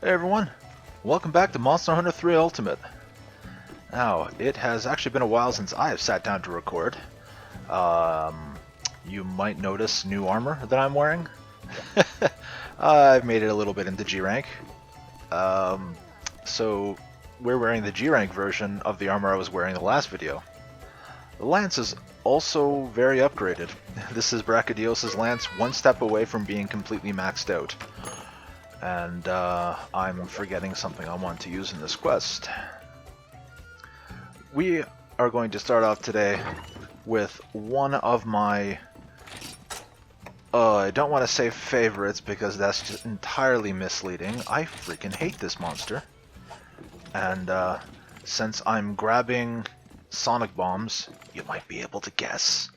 Hey everyone, welcome back to Monster Hunter 3 Ultimate. Now, it has actually been a while since I have sat down to record. You might notice new armor that I'm wearing. I've made it a little bit into G rank. So we're wearing the G rank version of the armor I was wearing in the last video. The lance is also very upgraded. This is Brachydios' lance, one step away from being completely maxed out. And I'm forgetting something I want to use in this quest. We are going to start off today with one of my, I don't want to say favorites because that's just entirely misleading. I freaking hate this monster. And since I'm grabbing sonic bombs, you might be able to guess.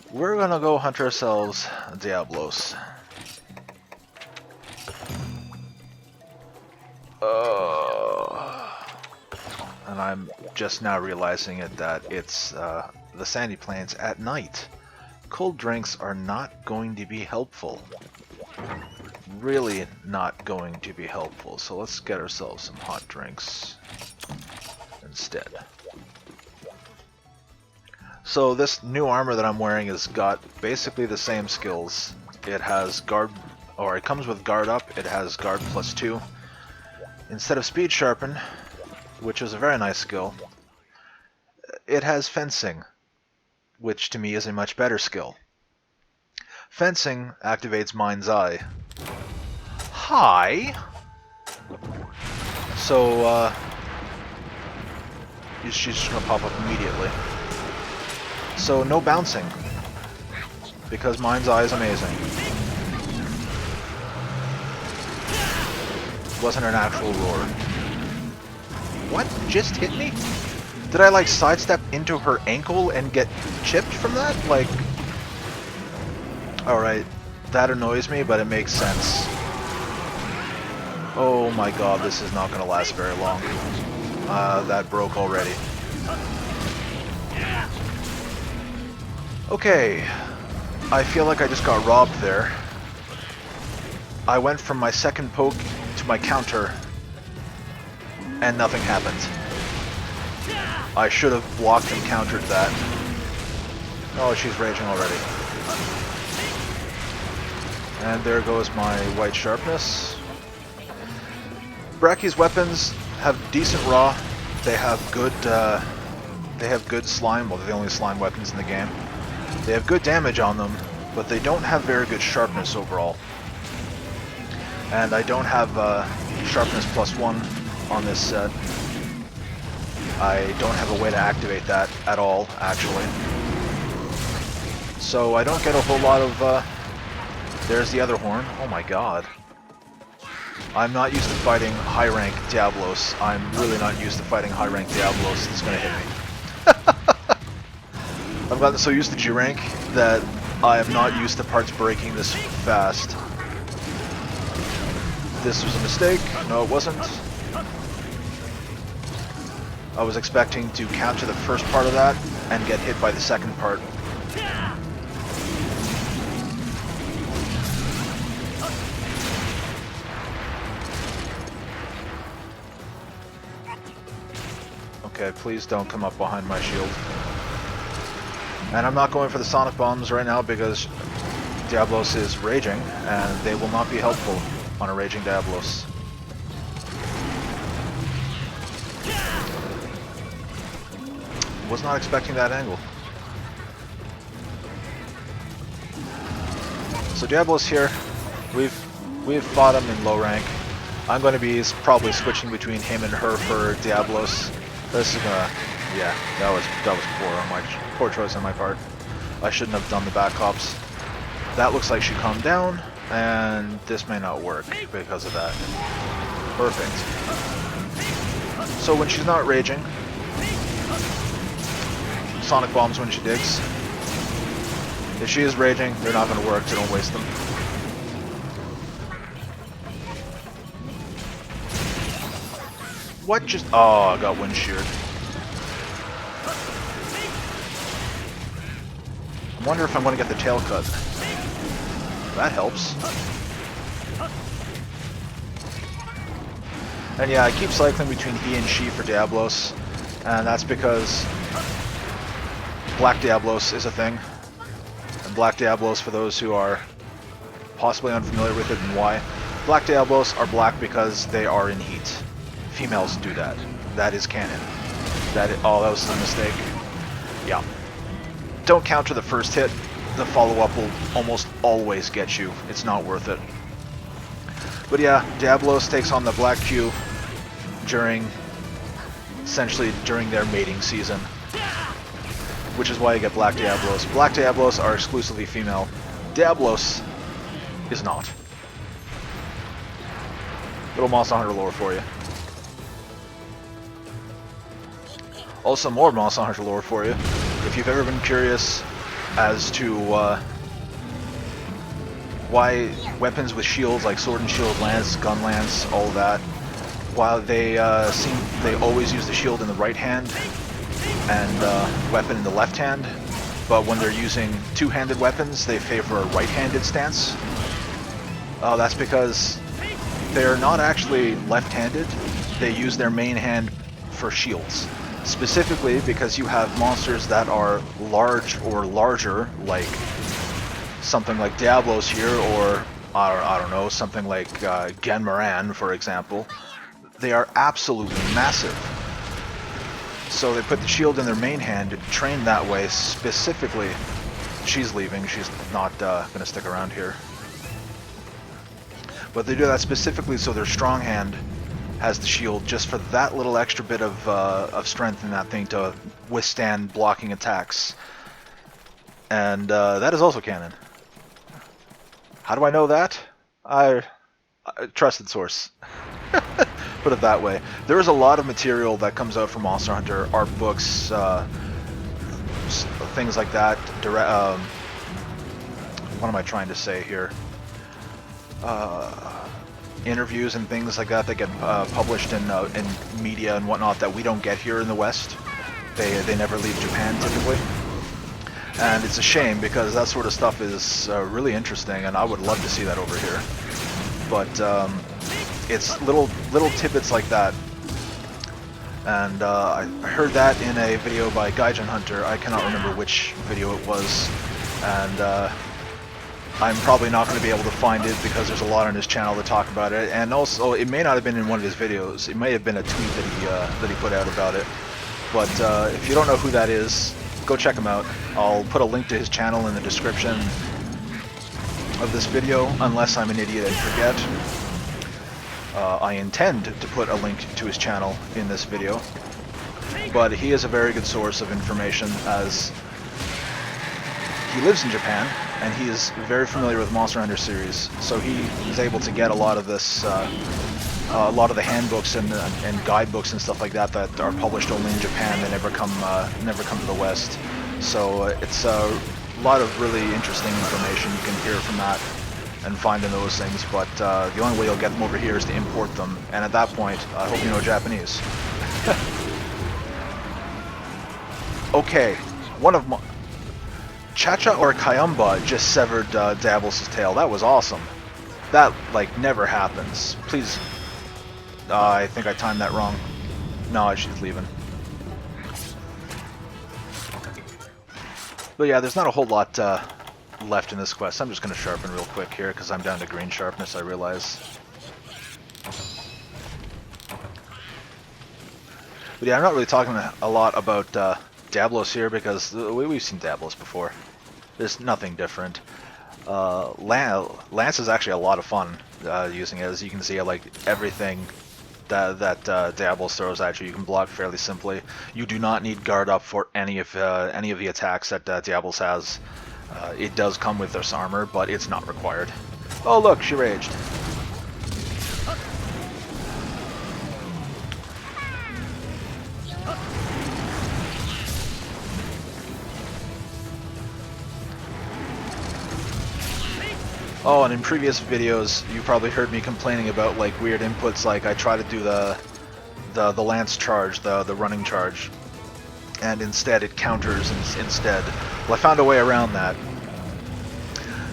We're gonna go hunt ourselves Diablos. And I'm just now realizing that it's the sandy plains at night. Cold drinks are not going to be helpful. Really not going to be helpful. So let's get ourselves some hot drinks instead. So this new armor that I'm wearing has got basically the same skills. It has guard, or it comes with guard up. It has guard +2. Instead of speed sharpen, which is a very nice skill, it has fencing, which to me is a much better skill. Fencing activates Mind's Eye. Hi! So, she's just gonna pop up immediately. So, no bouncing, because Mind's Eye is amazing. Wasn't an actual roar. What just hit me? Did I like sidestep into her ankle and get chipped from that? Like, alright, that annoys me, but it makes sense. Oh my god, this is not going to last very long. That broke already. Okay, I feel like I just got robbed there. I went from my second poke to my counter, and nothing happened. I should have blocked and countered that. Oh, she's raging already. And there goes my white sharpness. Brachy's weapons have decent raw. They have good slime. Well, they're the only slime weapons in the game. They have good damage on them, but they don't have very good sharpness overall. And I don't have sharpness +1 on this set. I don't have a way to activate that at all, actually. So I don't get a whole lot of... There's the other horn. Oh my god. I'm not used to fighting high-rank Diablos. I'm really not used to fighting high-rank Diablos. It's gonna hit me. I've gotten so used to G-rank that I am not used to parts breaking this fast. This was a mistake. No, it wasn't. I was expecting to counter the first part of that and get hit by the second part. Okay, please don't come up behind my shield. And I'm not going for the sonic bombs right now because Diablos is raging and they will not be helpful on a raging Diablos. Was not expecting that angle. So Diablos here, we've fought him in low rank. I'm going to be probably switching between him and her for Diablos. This is gonna, yeah, that was poor choice on my part. I shouldn't have done the back hops. That looks like she calmed down, and this may not work because of that. Perfect. So when she's not raging, sonic bombs when she digs. If she is raging, they're not going to work, so don't waste them. What just... Oh, I got wind sheared. I wonder if I'm going to get the tail cut. That helps. And yeah, I keep cycling between he and she for Diablos, and that's because Black Diablos is a thing. And Black Diablos, for those who are possibly unfamiliar with it and why, Black Diablos are black because they are in heat. Females do that. That is canon. Oh, that was a mistake. Yeah. Don't counter the first hit. The follow-up will almost always get you. It's not worth it. But yeah, Diablos takes on the Black Q essentially during their mating season. Which is why you get Black Diablos. Black Diablos are exclusively female. Diablos is not. Little Monster Hunter lore for you. Also, more Monster Hunter lore for you. If you've ever been curious as to why weapons with shields like sword and shield, lance, gun lance, all of that, while they always use the shield in the right hand and weapon in the left hand, but when they're using two-handed weapons, they favor a right-handed stance. That's because they're not actually left-handed. They use their main hand for shields. Specifically because you have monsters that are large or larger, like something like Diablos here, or I don't know, something like Genmaran, for example. They are absolutely massive. So they put the shield in their main hand, trained that way specifically. She's leaving, she's not going to stick around here. But they do that specifically so their strong hand has the shield just for that little extra bit of strength in that thing to withstand blocking attacks. And that is also canon. How do I know that? I trusted source. Put it that way. There is a lot of material that comes out from Monster Hunter, art books, things like that. What am I trying to say here? Interviews and things like that get published in media and whatnot that we don't get here in the West. They never leave Japan typically, and it's a shame because that sort of stuff is really interesting, and I would love to see that over here. But it's little tidbits like that, and I heard that in a video by Gaijin Hunter. I cannot remember which video it was, and I'm probably not going to be able to find it because there's a lot on his channel to talk about it, and also it may not have been in one of his videos. It may have been a tweet that he put out about it. But if you don't know who that is, go check him out. I'll put a link to his channel in the description of this video, unless I'm an idiot and forget. I intend to put a link to his channel in this video, but he is a very good source of information as he lives in Japan, and he is very familiar with Monster Hunter series, so he is able to get a lot of this, a lot of the handbooks and guidebooks and stuff like that that are published only in Japan. They never come to the West. So it's a lot of really interesting information you can hear from that and find in those things. But the only way you'll get them over here is to import them, and at that point, I hope you know Japanese. Okay, one of my... Cha-Cha or Kayamba just severed Diablos' tail. That was awesome. That, like, never happens. Please... I think I timed that wrong. No, she's leaving. But yeah, there's not a whole lot left in this quest. I'm just going to sharpen real quick here, because I'm down to green sharpness, I realize. But yeah, I'm not really talking a lot about Diablos here, because we've seen Diablos before. There's nothing different. Lance is actually a lot of fun using it. As you can see, I like everything that Diablos throws at you. You can block fairly simply. You do not need guard up for any of the attacks that Diablos has. It does come with this armor, but it's not required. Oh look, she raged. Oh, and in previous videos, you probably heard me complaining about like weird inputs, like I try to do the lance charge, the running charge, and instead it counters instead. Well, I found a way around that.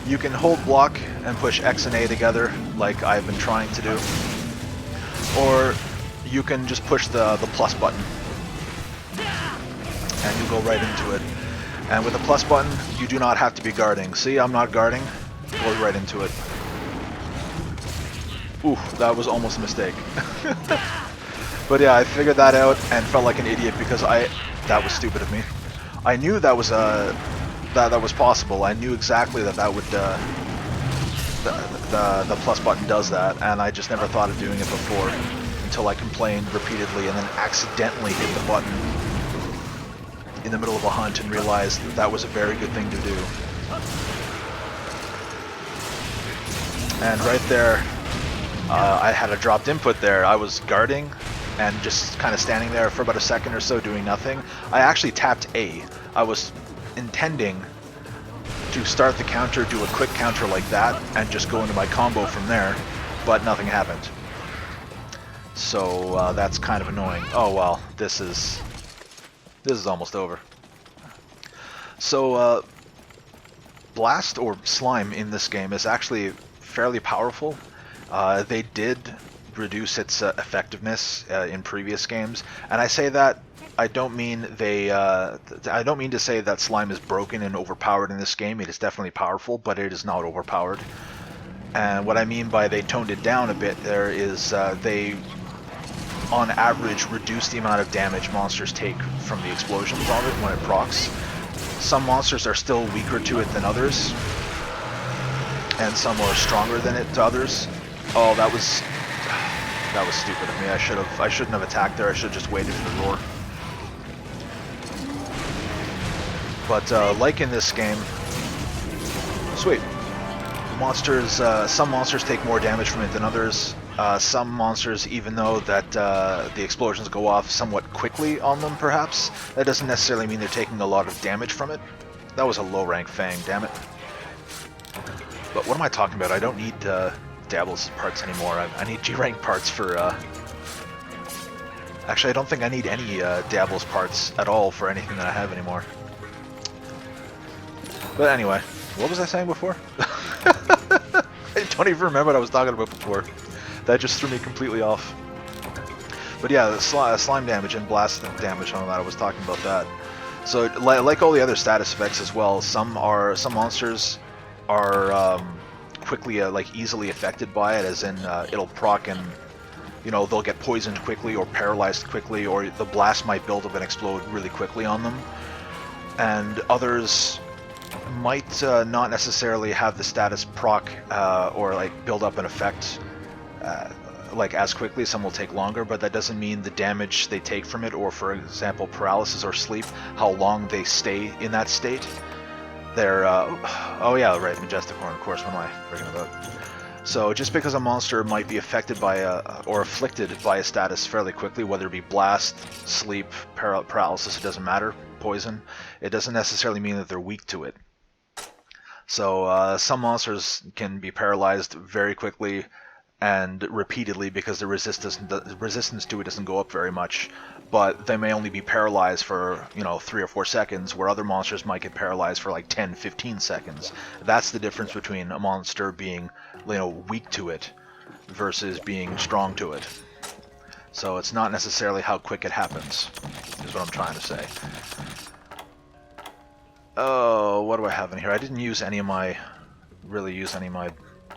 You can hold block and push X and A together, like I've been trying to do, or you can just push the plus button, and you go right into it. And with the plus button, you do not have to be guarding. See, I'm not guarding. Go right into it. Ooh, that was almost a mistake. But yeah, I figured that out and felt like an idiot because that was stupid of me. I knew that was that was possible. I knew exactly that would the plus button does that, and I just never thought of doing it before until I complained repeatedly and then accidentally hit the button in the middle of a hunt and realized that was a very good thing to do. And right there, I had a dropped input there. I was guarding and just kind of standing there for about a second or so doing nothing. I actually tapped A. I was intending to start the counter, do a quick counter like that, and just go into my combo from there, but nothing happened. So that's kind of annoying. Oh well, this is almost over. So Blast or Slime in this game is actually fairly powerful. They did reduce its effectiveness in previous games, and I say that I don't mean I don't mean to say that Slime is broken and overpowered in this game. It is definitely powerful, but it is not overpowered. And what I mean by they toned it down a bit there is they, on average, reduce the amount of damage monsters take from the explosions of it when it procs. Some monsters are still weaker to it than others, and some are stronger than it to others. Oh, that was stupid of me. I shouldn't have attacked there. I should have just waited for the roar. But like in this game, sweet. Monsters, some monsters take more damage from it than others. Some monsters, even though that the explosions go off somewhat quickly on them, perhaps, that doesn't necessarily mean they're taking a lot of damage from it. That was a low rank Fang, damn it. But what am I talking about? I don't need Diablo's parts anymore. I need G rank parts for. Actually, I don't think I need any Diablo's parts at all for anything that I have anymore. But anyway, what was I saying before? I don't even remember what I was talking about before. That just threw me completely off. But yeah, the slime damage and blast damage and all that, I was talking about that. So like all the other status effects as well, some monsters are quickly like easily affected by it, as in it'll proc and they'll get poisoned quickly or paralyzed quickly, or the blast might build up and explode really quickly on them. And others might not necessarily have the status proc or like build up an effect like as quickly. Some will take longer, but that doesn't mean the damage they take from it, or for example paralysis or sleep, how long they stay in that state. They're oh yeah, right, Majesticorn, of course. What am I freaking about? So just because a monster might be affected by or afflicted by a status fairly quickly, whether it be blast, sleep, paralysis, it doesn't matter, poison, it doesn't necessarily mean that they're weak to it. So some monsters can be paralyzed very quickly and repeatedly because the resistance to it doesn't go up very much, but they may only be paralyzed for 3 or 4 seconds, where other monsters might get paralyzed for like 10-15 seconds. That's the difference between a monster being weak to it versus being strong to it. So it's not necessarily how quick it happens, is what I'm trying to say. Oh, what do I have in here? I didn't use any of my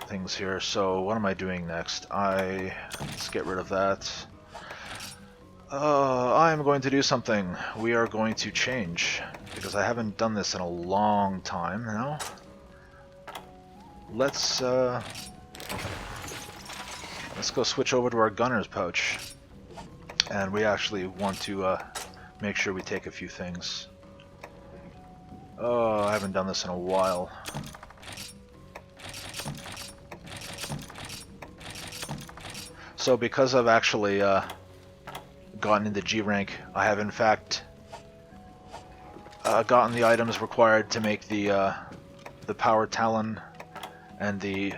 things here, so what am I doing next? Let's get rid of that. I am going to do something. We are going to change, because I haven't done this in a long time now. Let's go switch over to our gunner's pouch, and we actually want to make sure we take a few things. Oh, I haven't done this in a while. So because I've actually gotten into G rank, I have in fact gotten the items required to make the power talon and the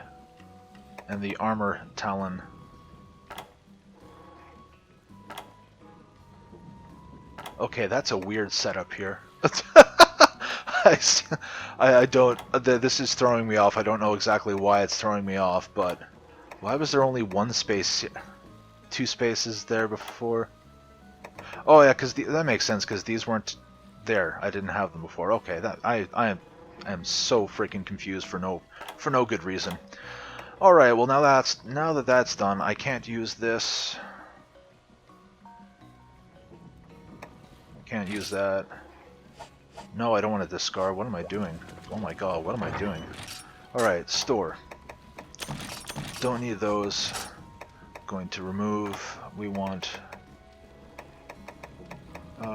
armor talon. Okay, that's a weird setup here. I don't. This is throwing me off. I don't know exactly why it's throwing me off, but why was there only one space? 2 spaces there before. Oh yeah, because that makes sense, because these weren't there. I didn't have them before. Okay, that I am so freaking confused for no good reason. All right, well now that that's done, I can't use this. Can't use that. No, I don't want to discard. What am I doing? Oh my god, what am I doing? Alright, store. Don't need those. Going to remove. We want... do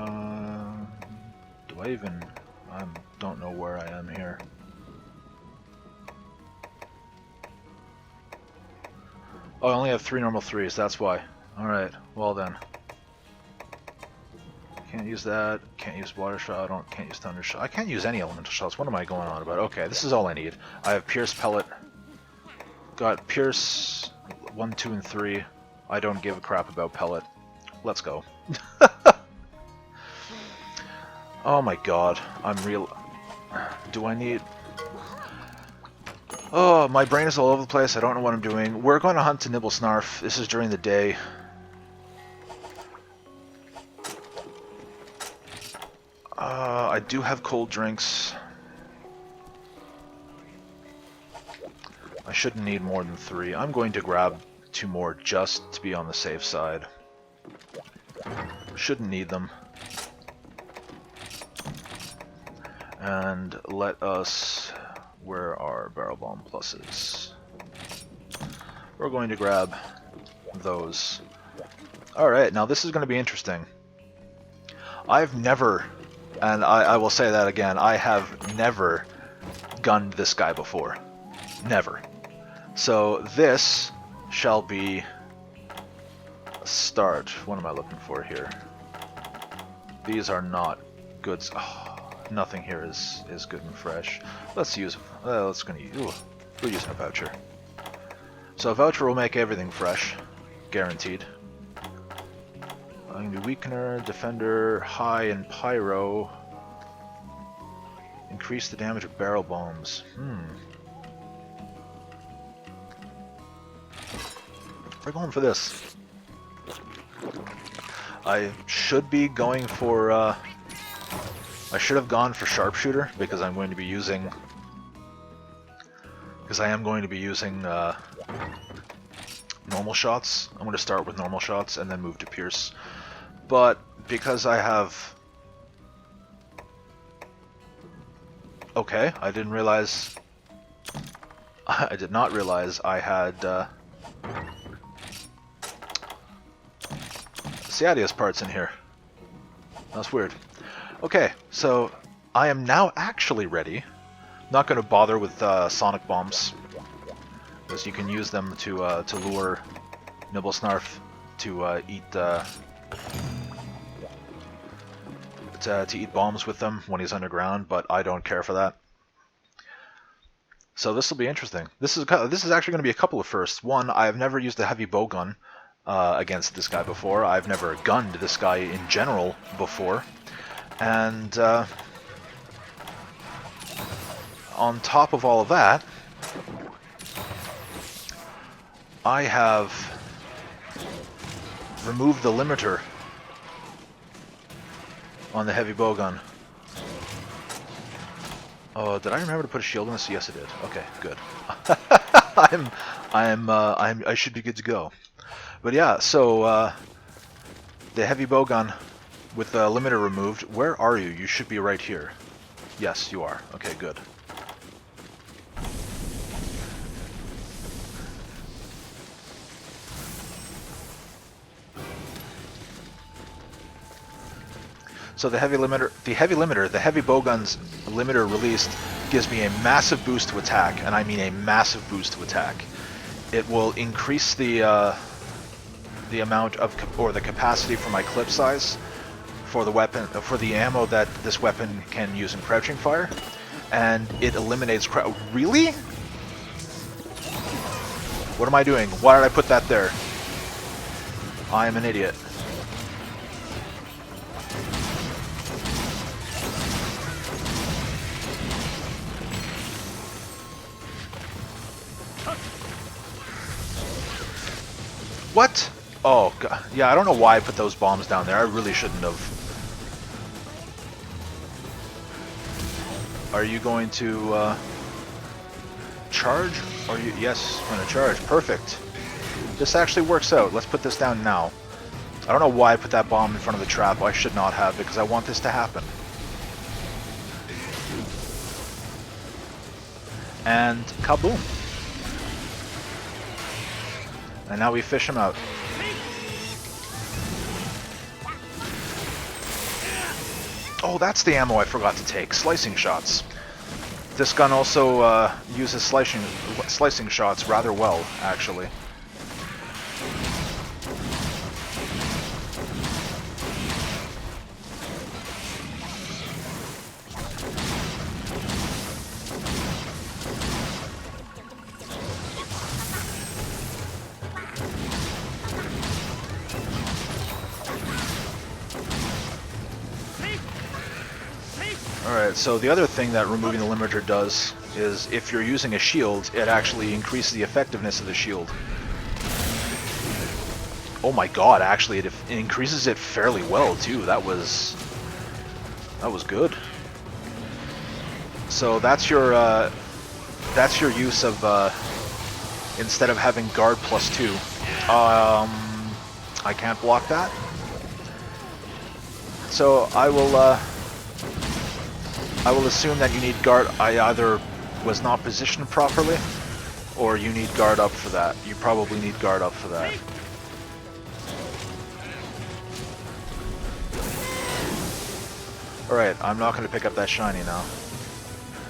I even... I don't know where I am here. Oh, I only have 3 normal 3s, that's why. Alright, well then. Can't use that. Can't use water shot. Can't use thunder shot. I can't use any elemental shots. What am I going on about? Okay, this is all I need. I have Pierce Pellet. Got Pierce 1, 2, and 3. I don't give a crap about Pellet. Let's go. Oh my god. I'm real... Do I need... Oh, my brain is all over the place. I don't know what I'm doing. We're going to hunt to Nibble Snarf. This is during the day. I do have cold drinks. I shouldn't need more than 3. I'm going to grab 2 more just to be on the safe side. Shouldn't need them. And let us... Where are barrel bomb pluses? We're going to grab those. Alright, now this is going to be interesting. I've never... And I will say that again, I have never gunned this guy before. Never. So this shall be a start. What am I looking for here? These are not goods. Oh, nothing here is good and fresh. Let's use... we're using a voucher. So a voucher will make everything fresh. Guaranteed. I'm going to be Weakener, Defender, High, and Pyro. Increase the damage of barrel bombs. We're going for this. I should be going for... I should have gone for Sharpshooter, because I'm going to be using... Because I am going to be using normal shots. I'm going to start with normal shots and then move to Pierce. But because I have... Okay, I didn't realize... I did not realize I had... Ciadius parts in here. That's weird. Okay, so I am now actually ready. Not going to bother with sonic bombs, because you can use them to lure Nibble Snarf to eat bombs with them when he's underground. But I don't care for that. So this will be interesting. This is actually going to be a couple of firsts. One, I have never used a heavy bow gun against this guy before. I've never gunned this guy in general before, and on top of all of that, I have removed the limiter on the heavy bowgun. Oh, did I remember to put a shield on this? Yes, I did. Okay, good. I should be good to go. But yeah, so the heavy bowgun with the limiter removed. Where are you? You should be right here. Yes, you are. Okay, good. So the heavy bowgun's limiter released gives me a massive boost to attack, and I mean a massive boost to attack. It will increase the amount of the capacity for my clip size for the weapon, for the ammo that this weapon can use in crouching fire, and it eliminates Really? What am I doing? Why did I put that there? I am an idiot. What? Oh, God. Yeah, I don't know why I put those bombs down there. I really shouldn't have. Are you going to charge? Are you? Yes, I'm going to charge. Perfect. This actually works out. Let's put this down now. I don't know why I put that bomb in front of the trap. I should not have, because I want this to happen. And kaboom. And now we fish him out. Oh, that's the ammo I forgot to take. Slicing shots. This gun also uses slicing shots rather well, actually. Alright, so the other thing that removing the limiter does is if you're using a shield, it actually increases the effectiveness of the shield. Oh my god, actually it increases it fairly well too. That was good. So that's your use of instead of having guard +2. I can't block that. So I will assume that you need guard. I either was not positioned properly, or you need guard up for that. You probably need guard up for that. Alright, I'm not going to pick up that shiny now.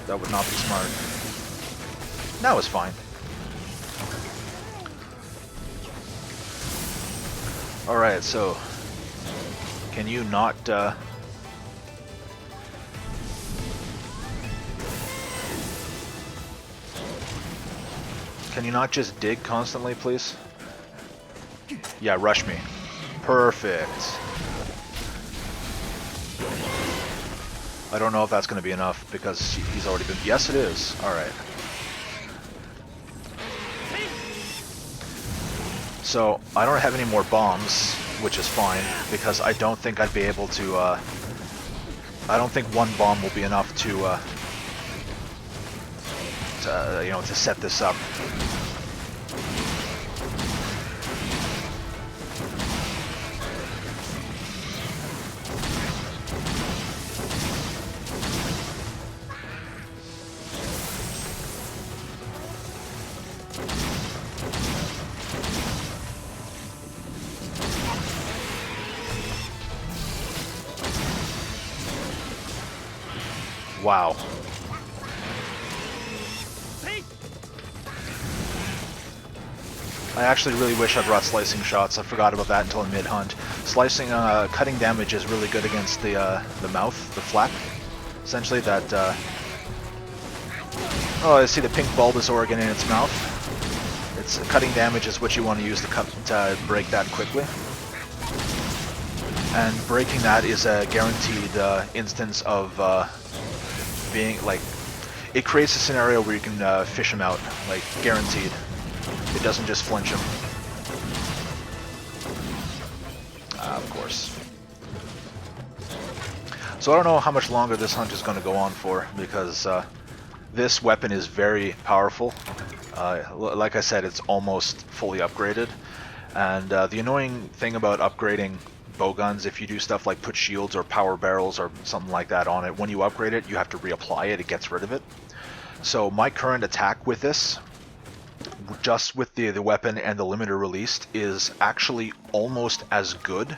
That would not be smart. That was fine. Alright, so can you not can you not just dig constantly, please? Yeah, rush me. Perfect. I don't know if that's going to be enough because he's already been... Yes, it is. Alright. So, I don't have any more bombs, which is fine, because I don't think I'd be able to... I don't think one bomb will be enough to, you know, to set this up. Wow. I actually really wish I brought slicing shots. I forgot about that until mid-hunt. Slicing, cutting damage is really good against the mouth, the flap. Essentially that, oh, I see the pink bulbous organ in its mouth. It's cutting damage is what you want to use to break that quickly. And breaking that is a guaranteed instance of being, like, it creates a scenario where you can fish him out, like, guaranteed. It doesn't just flinch him. Of course. So I don't know how much longer this hunt is going to go on for, because this weapon is very powerful. Like I said, it's almost fully upgraded. And the annoying thing about upgrading bowguns, if you do stuff like put shields or power barrels or something like that on it, when you upgrade it, you have to reapply it. It gets rid of it. So my current attack with this, just with the weapon and the limiter released, is actually almost as good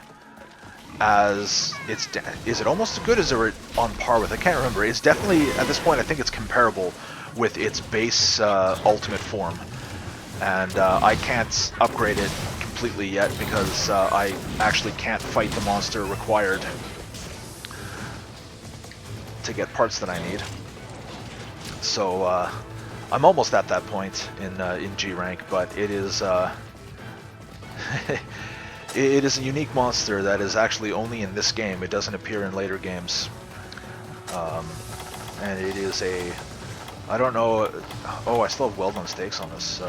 as it's... Is it almost as good as it on par with? I can't remember. It's definitely, at this point, I think it's comparable with its base ultimate form. And I can't upgrade it completely yet because I actually can't fight the monster required to get parts that I need. So I'm almost at that point in G rank, but it is it is a unique monster that is actually only in this game. It doesn't appear in later games, and it is a... I don't know. Oh, I still have well-done steaks on this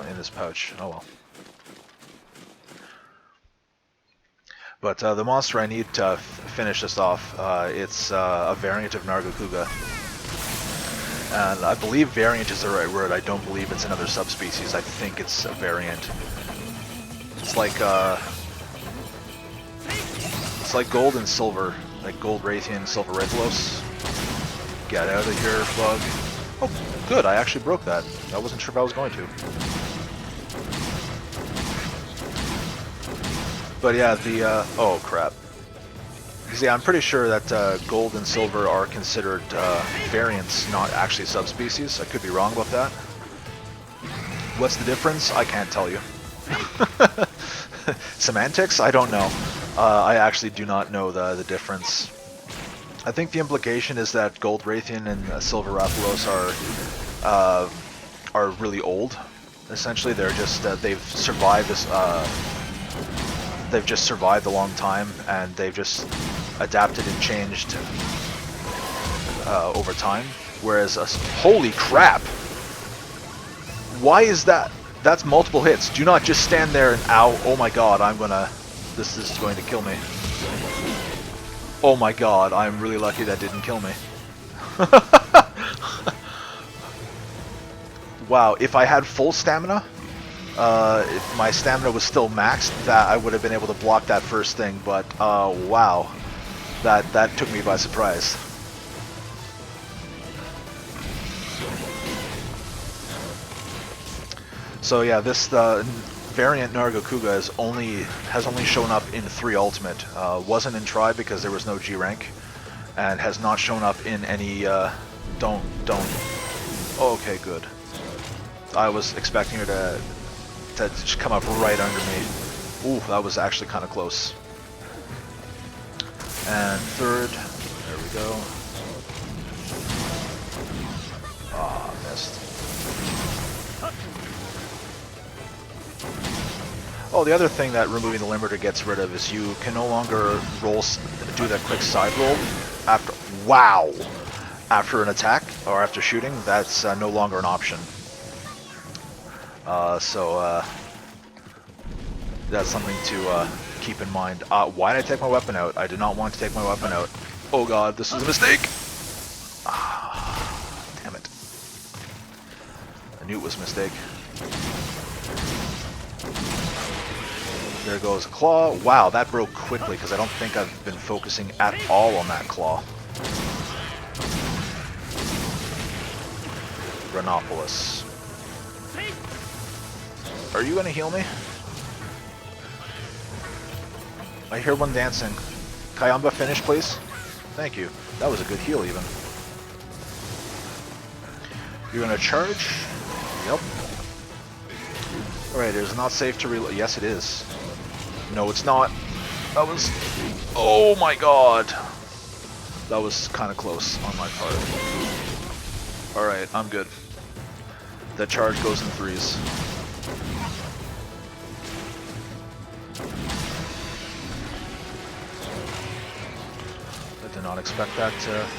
in this pouch. Oh well. But the monster I need to finish this off, it's a variant of Nargacuga. And I believe variant is the right word. I don't believe it's another subspecies. I think it's a variant. It's like gold and silver, like gold Raytheon, silver Rathalos. Get out of here, bug. Oh, good. I actually broke that. I wasn't sure if I was going to. But yeah, the oh crap. Because yeah, I'm pretty sure that gold and silver are considered variants, not actually subspecies. I could be wrong about that. What's the difference? I can't tell you. Semantics? I don't know. I actually do not know the difference. I think the implication is that gold Raytheon and silver Rathalos are really old. Essentially, they're just they've survived this. They've just survived a long time, and they've just adapted and changed over time. Whereas, holy crap! Why is that? That's multiple hits. Do not just stand there and ow! Oh my god! This is going to kill me. Oh my god! I'm really lucky that didn't kill me. Wow! If I had full stamina. If my stamina was still maxed, that I would have been able to block that first thing, but wow, that took me by surprise. So yeah, this variant Nargacuga has only shown up in 3 Ultimate. Wasn't in Tri because there was no G rank, and has not shown up in any. Don't. Oh, okay, good. I was expecting her to just come up right under me. Ooh, that was actually kind of close. And third, there we go. Ah, missed. Oh, the other thing that removing the limiter gets rid of is you can no longer do that quick side roll after. Wow! After an attack or after shooting, that's no longer an option. So that's something to keep in mind. Why did I take my weapon out? I did not want to take my weapon out. Oh god, this is a mistake! Damn it. I knew it was a mistake. There goes a claw. Wow, that broke quickly because I don't think I've been focusing at all on that claw. Rhinopolis. Are you gonna heal me? I hear one dancing. Kayamba, finish, please. Thank you. That was a good heal, even. You're gonna charge? Yep. Alright, it is not safe to reload. Yes, it is. No, it's not. That was... Oh my god! That was kind of close on my part. Alright, I'm good. That charge goes in 3s. I did not expect that.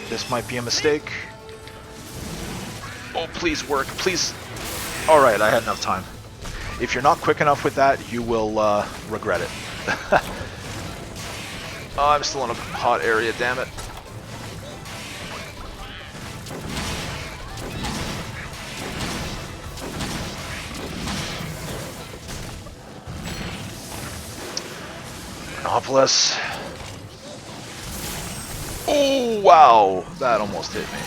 This might be a mistake. Oh, please work. Please. Alright, I had enough time. If you're not quick enough with that, you will regret it. Oh, I'm still in a hot area, damn it. Rhinopolis. Oh, wow! That almost hit me.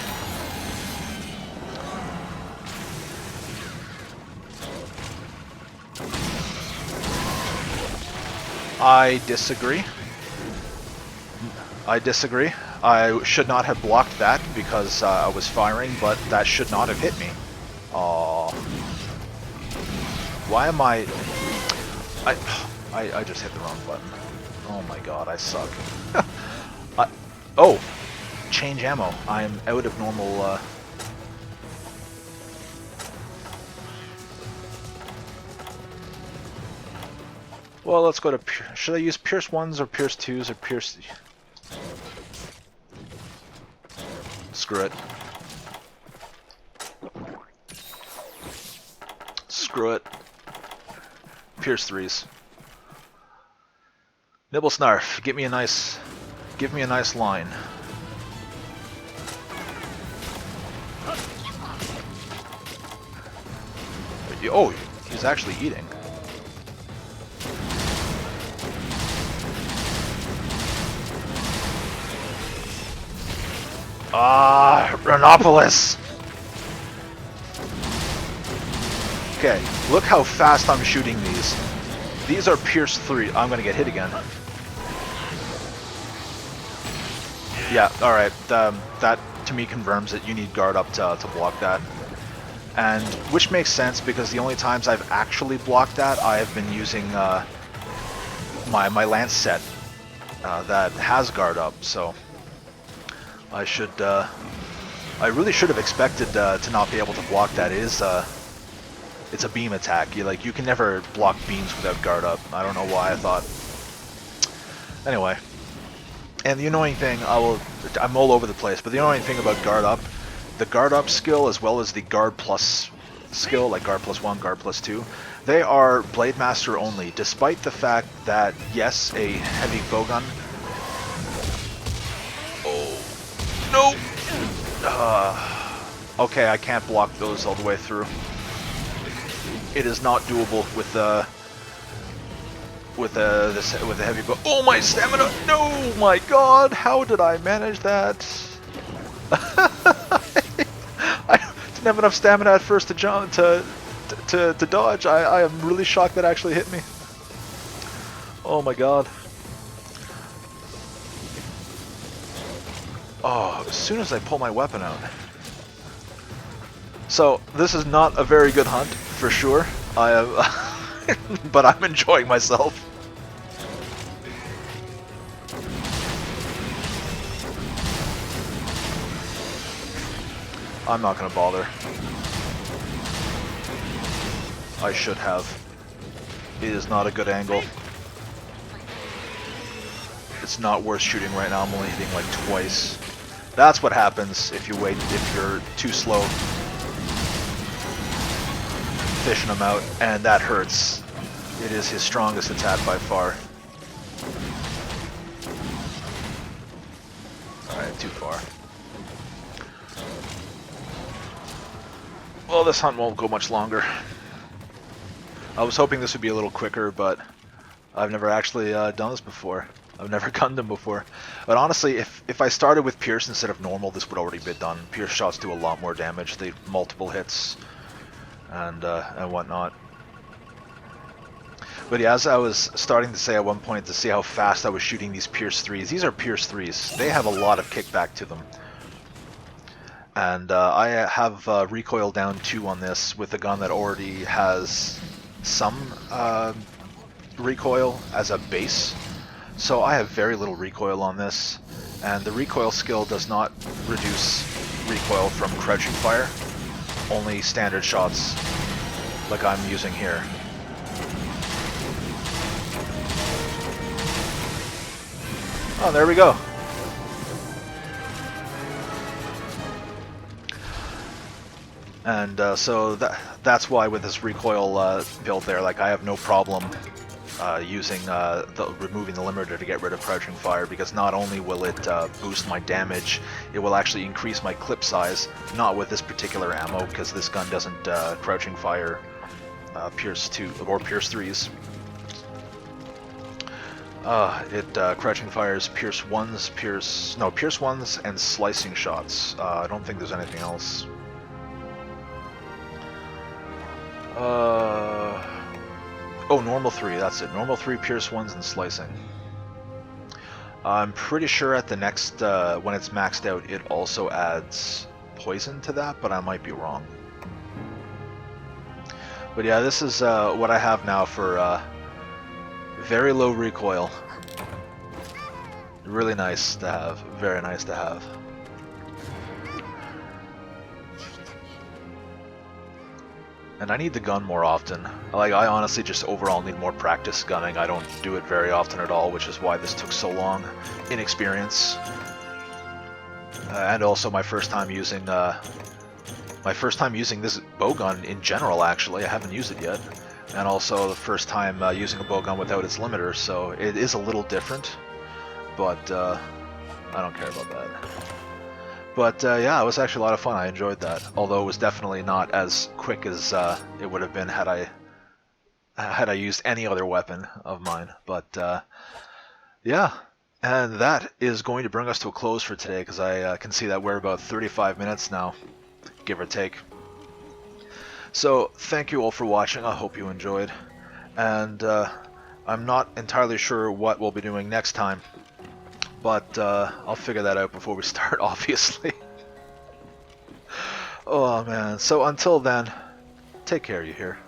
I disagree. I disagree. I should not have blocked that because I was firing, but that should not have hit me. Aww. Why am I just hit the wrong button. Oh my god, I suck. Oh! Change ammo. I'm out of normal... Well, let's go to... Should I use Pierce 1s or Pierce 2s or Pierce... Screw it. Screw it. Pierce 3s. Nibble Snarf, give me a nice line. Oh, he's actually eating. Ah, Rhinopolis! Okay, look how fast I'm shooting these. These are Pierce 3. I'm gonna get hit again. Yeah, alright. That to me confirms that you need guard up to block that. And which makes sense because the only times I've actually blocked that, I have been using my lance set that has guard up, so I really should have expected to not be able to block that. It's a beam attack. You can never block beams without guard up. I don't know why I thought. Anyway, and the annoying thing, I'm all over the place, but the annoying thing about guard up, the guard up skill as well as the guard plus skill, like guard plus 1, guard plus 2, they are Blade Master only, despite the fact that, yes, a heavy bowgun. Oh, no! Okay, I can't block those all the way through. It is not doable with the heavy bow. Oh, my stamina! No, my God! How did I manage that? I didn't have enough stamina at first to jump to dodge. I am really shocked that actually hit me. Oh my God. Oh, as soon as I pull my weapon out. So this is not a very good hunt for sure. I have, but I'm enjoying myself. I'm not gonna bother. I should have. It is not a good angle. It's not worth shooting right now. I'm only hitting like twice. That's what happens if you're too slow fishing him out, and that hurts. It is his strongest attack by far. Alright, too far. Well, this hunt won't go much longer. I was hoping this would be a little quicker, but I've never actually done this before. I've never gunned him before. But honestly, if I started with Pierce instead of normal, this would already be done. Pierce shots do a lot more damage. They multiple hits and whatnot. But yeah, as I was starting to say at one point to see how fast I was shooting these Pierce 3s. These are Pierce 3s. They have a lot of kickback to them. And I have recoil down 2 on this with a gun that already has some recoil as a base. So I have very little recoil on this, and the recoil skill does not reduce recoil from crouching fire, only standard shots like I'm using here. Oh, there we go. And so that's why with this recoil build there, like I have no problem using removing the limiter to get rid of crouching fire, because not only will it boost my damage, it will actually increase my clip size. Not with this particular ammo, because this gun doesn't crouching fire Pierce 2 or Pierce 3s. It crouching fires Pierce 1s, Pierce 1s and slicing shots. I don't think there's anything else. Oh, normal 3, that's it. Normal 3, Pierce 1s, and slicing. I'm pretty sure at the next, when it's maxed out, it also adds poison to that, but I might be wrong. But yeah, this is what I have now for very low recoil. Really nice to have. Very nice to have. And I need the gun more often. Like, I honestly just overall need more practice gunning. I don't do it very often at all, which is why this took so long. Inexperience. And also my first time using this bow gun in general, actually. I haven't used it yet. and also the first time using a bowgun without its limiter, so it is a little different, but I don't care about that. But yeah, it was actually a lot of fun. I enjoyed that, although it was definitely not as quick as it would have been had I used any other weapon of mine. But yeah, and that is going to bring us to a close for today, because I can see that we're about 35 minutes now, give or take. So thank you all for watching. I hope you enjoyed, and I'm not entirely sure what we'll be doing next time, but I'll figure that out before we start, obviously. Oh man, so until then, take care, you hear?